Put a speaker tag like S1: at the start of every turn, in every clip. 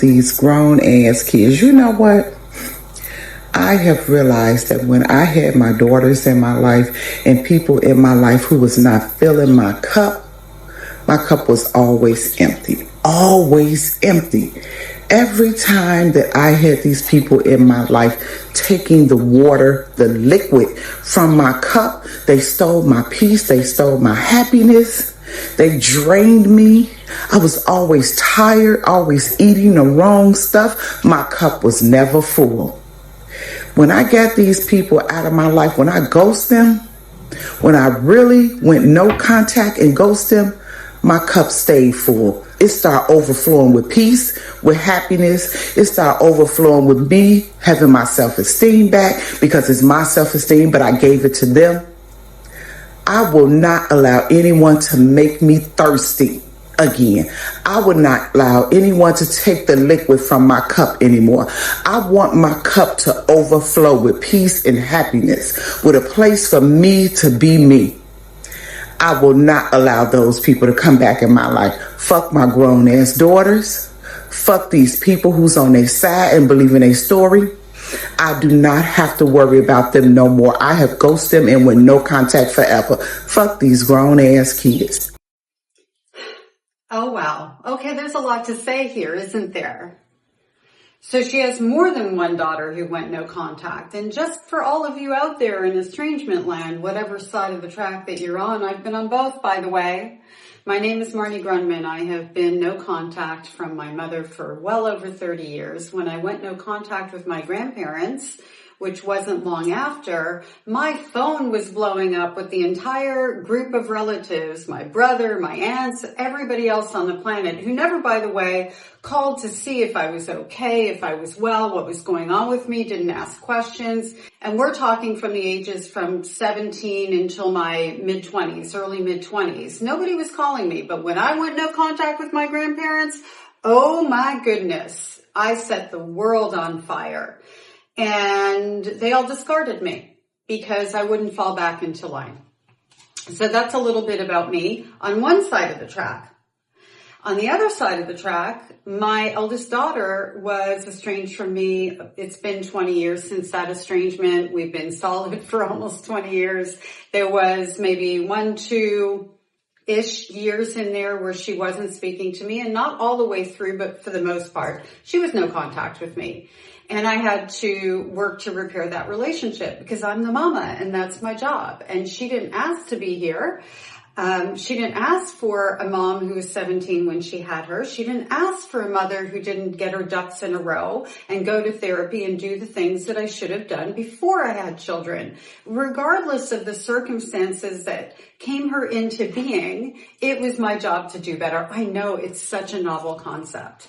S1: these grown ass kids. You know what? I have realized that when I had my daughters in my life and people in my life who was not filling my cup was always empty. Always empty. Every time that I had these people in my life taking the water, the liquid from my cup, they stole my peace, they stole my happiness, they drained me. I was always tired, always eating the wrong stuff. My cup was never full. When I got these people out of my life, when I ghost them, when I really went no contact and ghost them, my cup stayed full. It started overflowing with peace, with happiness. It started overflowing with me having my self-esteem back because it's my self-esteem, but I gave it to them. I will not allow anyone to make me thirsty again. I would not allow anyone to take the liquid from my cup anymore. I want my cup to overflow with peace and happiness, with a place for me to be me. I will not allow those people to come back in my life. Fuck my grown ass daughters. Fuck these people who's on their side and believe in their story. I do not have to worry about them no more. I have ghosted them and with no contact forever. Fuck these grown ass kids.
S2: Oh, wow. Okay, there's a lot to say here, isn't there? So she has more than one daughter who went no contact. And just for all of you out there in estrangement land, whatever side of the track that you're on, I've been on both, by the way. My name is Marnie Grundman. I have been no contact from my mother for well over 30 years. When I went no contact with my grandparents, which wasn't long after, my phone was blowing up with the entire group of relatives, my brother, my aunts, everybody else on the planet, who never, by the way, called to see if I was okay, if I was well, what was going on with me, didn't ask questions. And we're talking from the ages from 17 until my mid-20s, early mid-20s. Nobody was calling me, but when I went no contact with my grandparents, oh my goodness, I set the world on fire. And they all discarded me because I wouldn't fall back into line. So that's a little bit about me on one side of the track. On the other side of the track, my eldest daughter was estranged from me. It's been 20 years since that estrangement. We've been solid for almost 20 years. There was maybe 1-2-ish years in there where she wasn't speaking to me, and not all the way through, but for the most part, she was no contact with me. And I had to work to repair that relationship because I'm the mama and that's my job. And she didn't ask to be here. She didn't ask for a mom who was 17 when she had her. She didn't ask for a mother who didn't get her ducks in a row and go to therapy and do the things that I should have done before I had children. Regardless of the circumstances that came her into being, it was my job to do better. I know it's such a novel concept.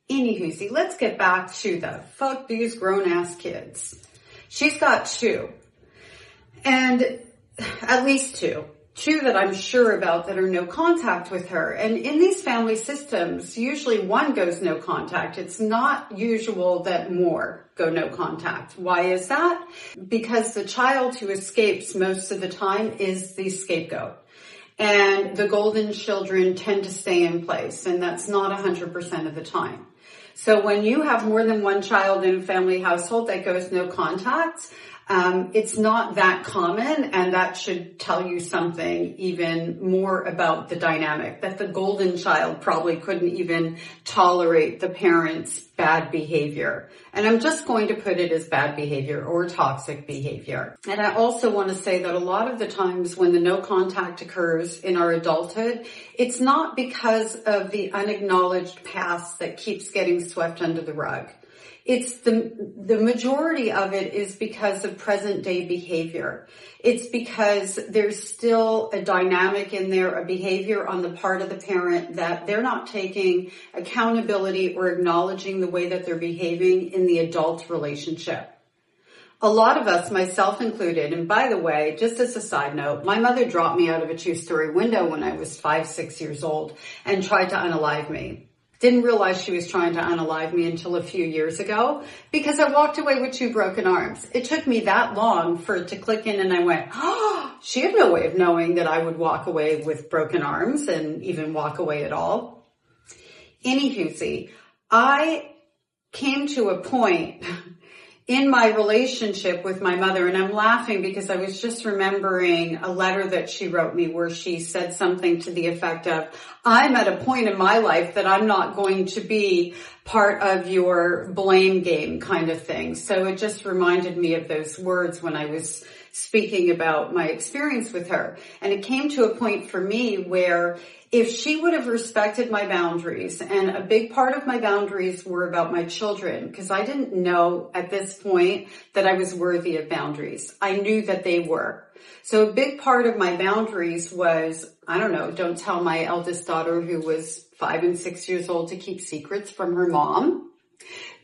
S2: Anywho, let's get back to the fuck these grown-ass kids. She's got two. And at least two. Two that I'm sure about that are no contact with her. And in these family systems, usually one goes no contact. It's not usual that more go no contact. Why is that? Because the child who escapes most of the time is the scapegoat. And the golden children tend to stay in place. And that's not 100% of the time. So when you have more than one child in a family household that goes no contact, it's not that common, and that should tell you something even more about the dynamic, that the golden child probably couldn't even tolerate the parents' bad behavior. And I'm just going to put it as bad behavior or toxic behavior. And I also want to say that a lot of the times when the no contact occurs in our adulthood, it's not because of the unacknowledged past that keeps getting swept under the rug. It's the majority of it is because of present day behavior. It's because there's still a dynamic in there, a behavior on the part of the parent that they're not taking accountability or acknowledging the way that they're behaving in the adult relationship. A lot of us, myself included, and by the way, just as a side note, my mother dropped me out of a 2-story window when I was 5-6 years old and tried to unalive me. Didn't realize she was trying to unalive me until a few years ago because I walked away with 2 broken arms. It took me that long for it to click in, and I went, oh, she had no way of knowing that I would walk away with broken arms and even walk away at all. Anywho, I came to a point in my relationship with my mother, and I'm laughing because I was just remembering a letter that she wrote me where she said something to the effect of, I'm at a point in my life that I'm not going to be part of your blame game kind of thing. So it just reminded me of those words when I was speaking about my experience with her. And it came to a point for me where if she would have respected my boundaries, and a big part of my boundaries were about my children, because I didn't know at this point that I was worthy of boundaries. I knew that they were. So a big part of my boundaries was, I don't know, don't tell my eldest daughter who was 5 and 6 years old to keep secrets from her mom.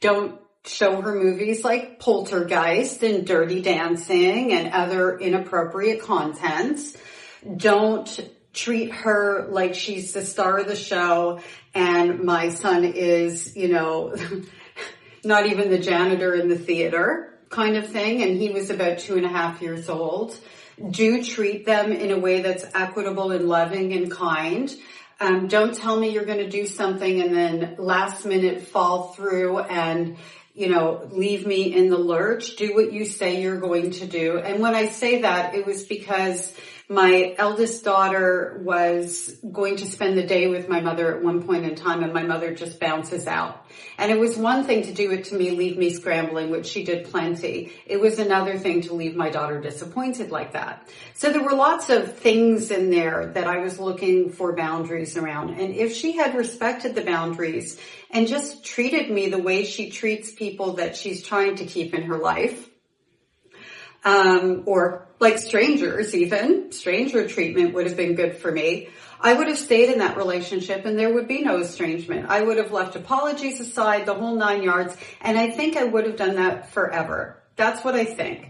S2: Don't show her movies like Poltergeist and Dirty Dancing and other inappropriate content. Don't treat her like she's the star of the show and my son is, not even the janitor in the theater kind of thing. And he was about 2.5 years old. Do treat them in a way that's equitable and loving and kind. Don't tell me you're going to do something and then last minute fall through and leave me in the lurch. Do what you say you're going to do. And when I say that, it was because my eldest daughter was going to spend the day with my mother at one point in time, and my mother just bounces out. And it was one thing to do it to me, leave me scrambling, which she did plenty. It was another thing to leave my daughter disappointed like that. So there were lots of things in there that I was looking for boundaries around. And if she had respected the boundaries and just treated me the way she treats people that she's trying to keep in her life, or like strangers even, stranger treatment would have been good for me. I would have stayed in that relationship and there would be no estrangement. I would have left apologies aside, the whole 9 yards, and I think I would have done that forever. That's what I think.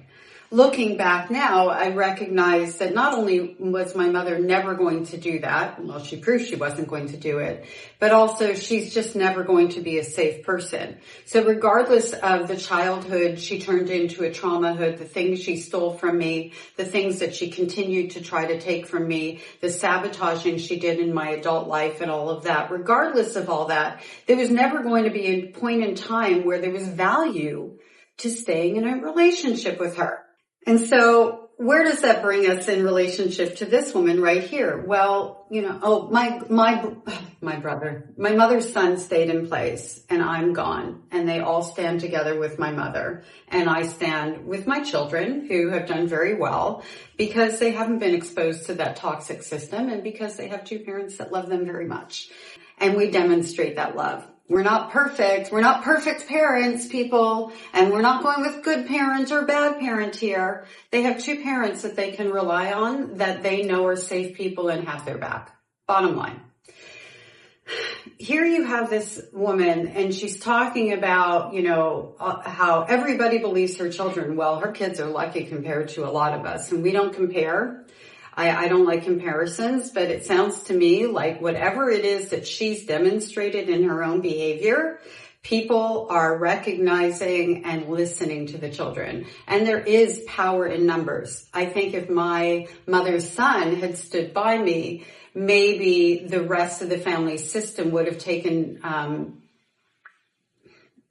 S2: Looking back now, I recognize that not only was my mother never going to do that, well, she proved she wasn't going to do it, but also she's just never going to be a safe person. So regardless of the childhood she turned into a traumahood, the things she stole from me, the things that she continued to try to take from me, the sabotaging she did in my adult life and all of that, regardless of all that, there was never going to be a point in time where there was value to staying in a relationship with her. And so where does that bring us in relationship to this woman right here? Well, my mother's son stayed in place and I'm gone, and they all stand together with my mother, and I stand with my children who have done very well because they haven't been exposed to that toxic system and because they have two parents that love them very much. And we demonstrate that love. We're not perfect. We're not perfect parents, people. And we're not going with good parent or bad parent here. They have two parents that they can rely on, that they know are safe people and have their back. Bottom line. Here you have this woman and she's talking about, how everybody believes her children. Well, her kids are lucky compared to a lot of us, and we don't compare. I don't like comparisons, but it sounds to me like whatever it is that she's demonstrated in her own behavior, people are recognizing and listening to the children. And there is power in numbers. I think if my mother's son had stood by me, maybe the rest of the family system would have taken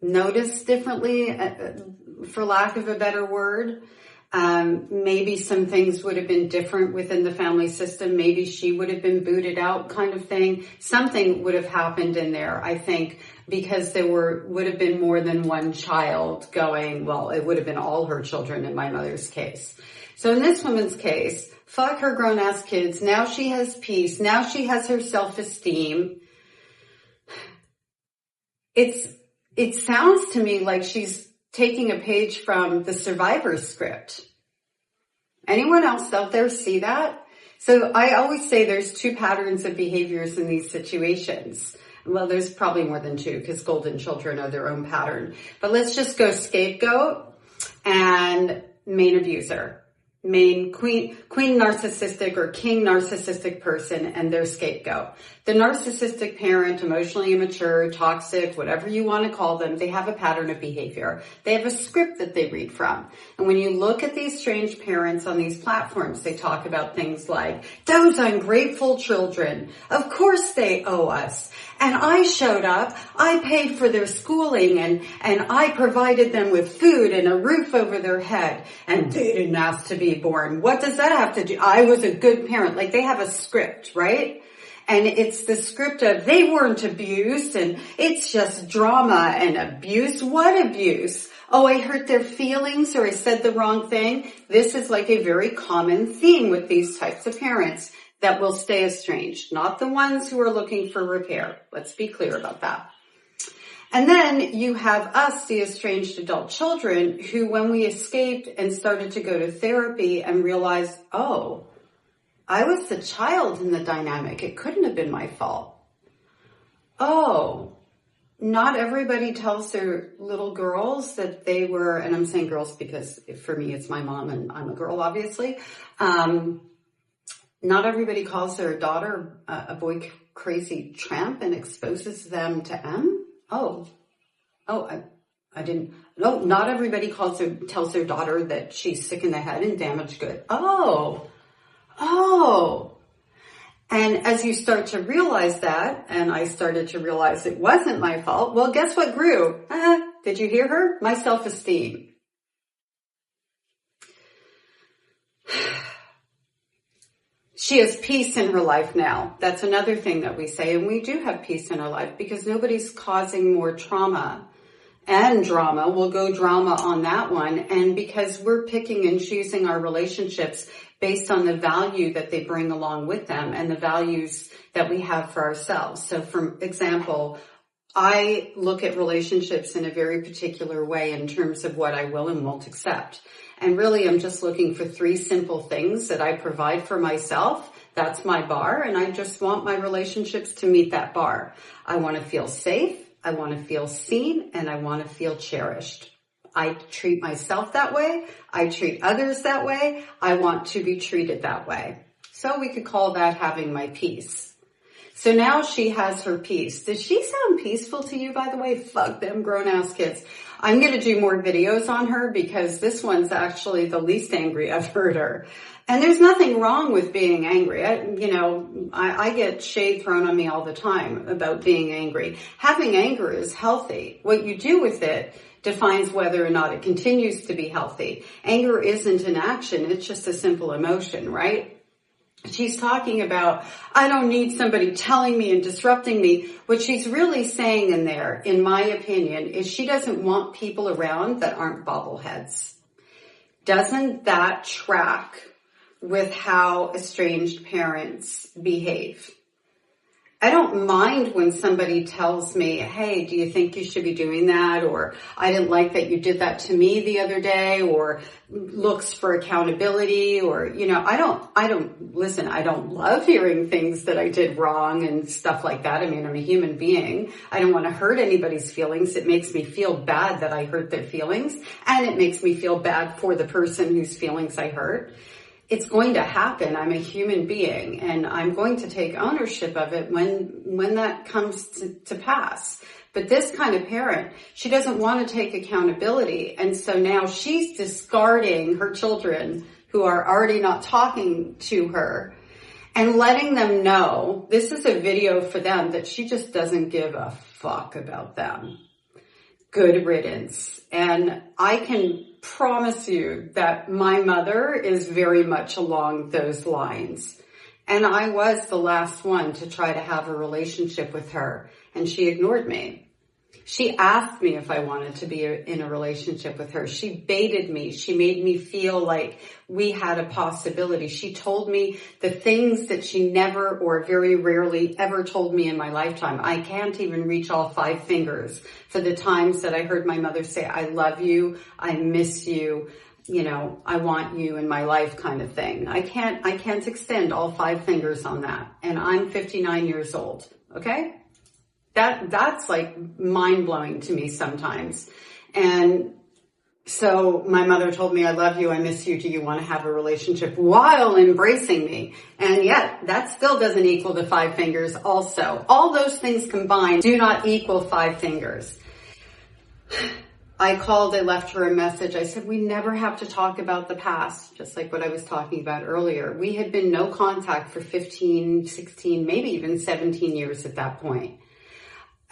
S2: notice differently, for lack of a better word. Maybe some things would have been different within the family system. Maybe she would have been booted out kind of thing. Something would have happened in there, I think, because there would have been more than one child going. Well, it would have been all her children in my mother's case. So in this woman's case, fuck her grown-ass kids. Now she has peace. Now she has her self-esteem. It sounds to me like she's taking a page from the Survivor script. Anyone else out there see that? So I always say there's two patterns of behaviors in these situations. Well, there's probably more than two because golden children are their own pattern. But let's just go scapegoat and main abuser. Main queen narcissistic or king narcissistic person and their scapegoat. The narcissistic parent, emotionally immature, toxic, whatever you want to call them, they have a pattern of behavior. They have a script that they read from. And when you look at these estranged parents on these platforms, they talk about things like, those ungrateful children, of course they owe us. And I showed up, I paid for their schooling, and I provided them with food and a roof over their head, and they didn't ask to be born. What does that have to do? I was a good parent. Like, they have a script, right? And it's the script of they weren't abused, and it's just drama and abuse. What abuse? Oh, I hurt their feelings, or I said the wrong thing. This is like a very common theme with these types of parents that will stay estranged, not the ones who are looking for repair. Let's be clear about that. And then you have us, the estranged adult children, who when we escaped and started to go to therapy and realized, oh, I was the child in the dynamic. It couldn't have been my fault. Oh, not everybody tells their little girls that they were, and I'm saying girls because for me it's my mom and I'm a girl, obviously. Not everybody calls their daughter a boy crazy tramp and exposes them to M. I didn't. No, not everybody tells their daughter that she's sick in the head and damaged good. Oh. And as you start to realize that, and I started to realize it wasn't my fault, well, guess what grew? Did you hear her? My self-esteem. She has peace in her life now. That's another thing that we say. And we do have peace in our life because nobody's causing more trauma and drama. We'll go drama on that one. And because we're picking and choosing our relationships based on the value that they bring along with them and the values that we have for ourselves. So for example, I look at relationships in a very particular way in terms of what I will and won't accept. And really, I'm just looking for 3 simple things that I provide for myself. That's my bar, and I just want my relationships to meet that bar. I want to feel safe, I want to feel seen, and I want to feel cherished. I treat myself that way. I treat others that way. I want to be treated that way. So we could call that having my peace. So now she has her peace. Does she sound peaceful to you, by the way? Fuck them grown-ass kids. I'm going to do more videos on her because this one's actually the least angry I've heard her. And there's nothing wrong with being angry. I get shade thrown on me all the time about being angry. Having anger is healthy. What you do with it defines whether or not it continues to be healthy. Anger isn't an action. It's just a simple emotion, right? She's talking about, I don't need somebody telling me and disrupting me. What she's really saying in there, in my opinion, is she doesn't want people around that aren't bobbleheads. Doesn't that track with how estranged parents behave? I don't mind when somebody tells me, hey, do you think you should be doing that? Or I didn't like that you did that to me the other day, or looks for accountability, or, I don't love hearing things that I did wrong and stuff like that. I mean, I'm a human being. I don't want to hurt anybody's feelings. It makes me feel bad that I hurt their feelings, and it makes me feel bad for the person whose feelings I hurt. It's going to happen. I'm a human being, and I'm going to take ownership of it when that comes to pass. But this kind of parent, she doesn't want to take accountability. And so now she's discarding her children who are already not talking to her and letting them know, this is a video for them, that she just doesn't give a fuck about them. Good riddance. And I can promise you that my mother is very much along those lines. And I was the last one to try to have a relationship with her, and she ignored me. She asked me if I wanted to be in a relationship with her. She baited me. She made me feel like we had a possibility. She told me the things that she never or very rarely ever told me in my lifetime. I can't even reach all 5 fingers for the times that I heard my mother say, I love you, I miss you, I want you in my life kind of thing. I can't extend all 5 fingers on that. And I'm 59 years old. Okay? That's like mind blowing to me sometimes. And So my mother told me, I love you, I miss you, do you want to have a relationship, while embracing me? And yet that still doesn't equal the 5 fingers also. All those things combined do not equal 5 fingers. I called, I left her a message. I said, we never have to talk about the past, just like what I was talking about earlier. We had been no contact for 15, 16, maybe even 17 years at that point.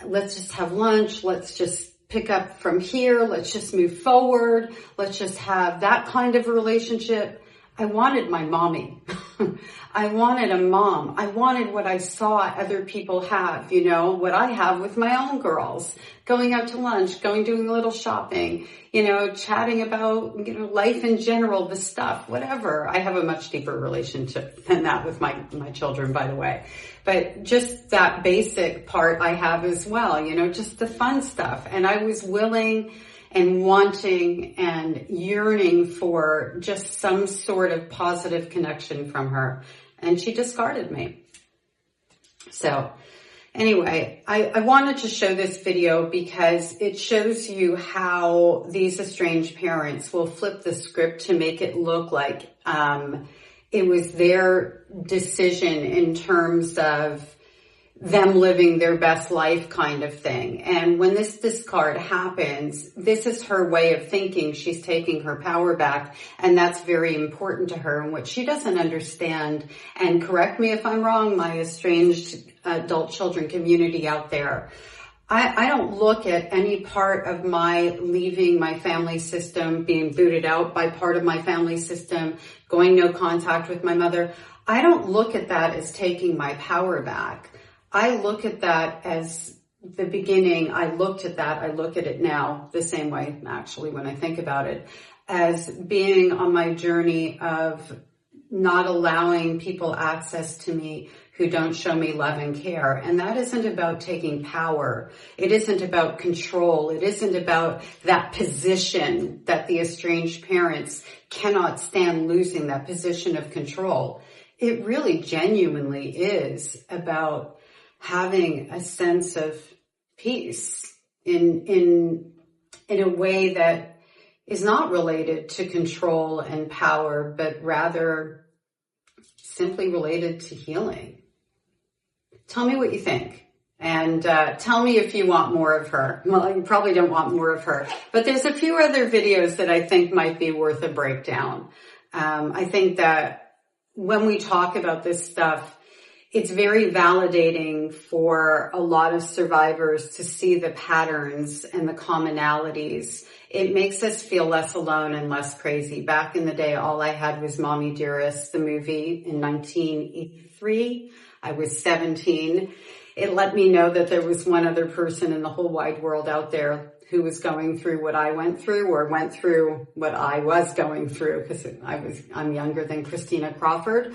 S2: Let's just have lunch. Let's just pick up from here. Let's just move forward. Let's just have that kind of relationship. I wanted my mommy. I wanted a mom. I wanted what I saw other people have, you know, what I have with my own girls, going out to lunch, doing a little shopping, you know, chatting about, you know, life in general, the stuff, whatever. I have a much deeper relationship than that with my children, by the way. But just that basic part I have as well, you know, just the fun stuff. And I was willing and wanting and yearning for just some sort of positive connection from her. And she discarded me. So anyway, I wanted to show this video because it shows you how these estranged parents will flip the script to make it look like it was their decision in terms of them living their best life kind of thing. And when this discard happens, this is her way of thinking. She's taking her power back, and that's very important to her. And what she doesn't understand, and correct me if I'm wrong, my estranged adult children community out there, I don't look at any part of my leaving my family system, being booted out by part of my family system, going no contact with my mother. I don't look at that as taking my power back. I look at that as the beginning. I look at it now the same way, actually, when I think about it, as being on my journey of not allowing people access to me who don't show me love and care. And that isn't about taking power. It isn't about control. It isn't about that position that the estranged parents cannot stand losing, that position of control. It really genuinely is about having a sense of peace in a way that is not related to control and power, but rather simply related to healing. Tell me what you think, and tell me if you want more of her. Well, you probably don't want more of her, but there's a few other videos that I think might be worth a breakdown. I think that when we talk about this stuff, it's very validating for a lot of survivors to see the patterns and the commonalities. It makes us feel less alone and less crazy. Back in the day, all I had was Mommy Dearest, the movie in 1983. I was 17. It let me know that there was one other person in the whole wide world out there who was going through what I went through, or went through what I was going through, because I'm younger than Christina Crawford.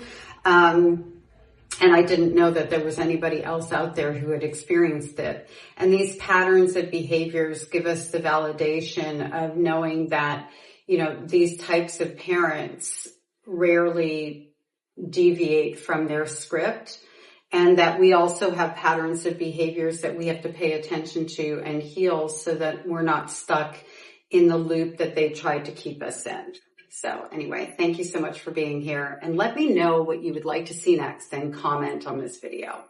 S2: And I didn't know that there was anybody else out there who had experienced it. And these patterns of behaviors give us the validation of knowing that, you know, these types of parents rarely deviate from their script, and that we also have patterns of behaviors that we have to pay attention to and heal so that we're not stuck in the loop that they tried to keep us in. So anyway, thank you so much for being here, and let me know what you would like to see next and comment on this video.